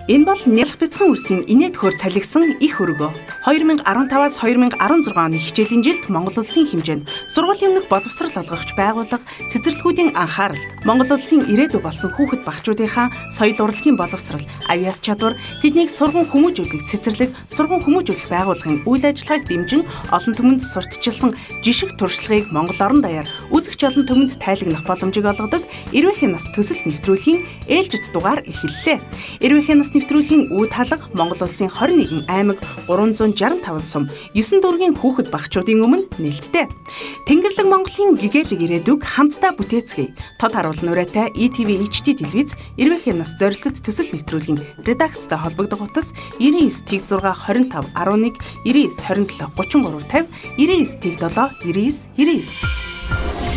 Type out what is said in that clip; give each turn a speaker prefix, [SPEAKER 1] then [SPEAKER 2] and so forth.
[SPEAKER 1] Энэ бол Нялх бяцхан үрсийн инээд хөр цалигсан их өргөө. 2015-аас 2016 оны хичээлийн жилд Монгол улсын хэмжээнд сургуулийн өмнөх боловсрал олгогч байгууллага цэцэрлэгүүдийн анхааралд Монгол улсын ирээдүй болсон хүүхэд багчуудынхаа соёл урлагийн боловсрал, авьяас чадвар, тэднийг сургууль хүмүүжүүлэх цэцэрлэг, сургууль хүмүүжүүлэх байгууллагын үйл ажиллагааг дэмжин олон түмэнд сурталчилсан жишг туршлагыг Монгол орон даяар үзэгч олон түмэнд тайлагнах боломжийг олгодог Эрвээхийн нас төсөл нэвтрүүлгийн ээлжит дугаар эхэллээ. Эрвээхийн нас нэвтрүүлгийн үүд халга Монгол улсын 21 аймаг 365 сум 9 дүүргийн хүүхэд багчуудын өмнө нээлттэй. Тэнгэрлэг Монголын гэгээлэг ирээдүг хамтдаа бүтээцгээе. Тод харуулсан урайтай ETV HD телевиз Эрвээхийн нас зорилт төсөл нэвтрүүлгийн редакцтай холбогдох утас 99 тэг 6 25 11 99 27 33 50 99 тэг 7 99 99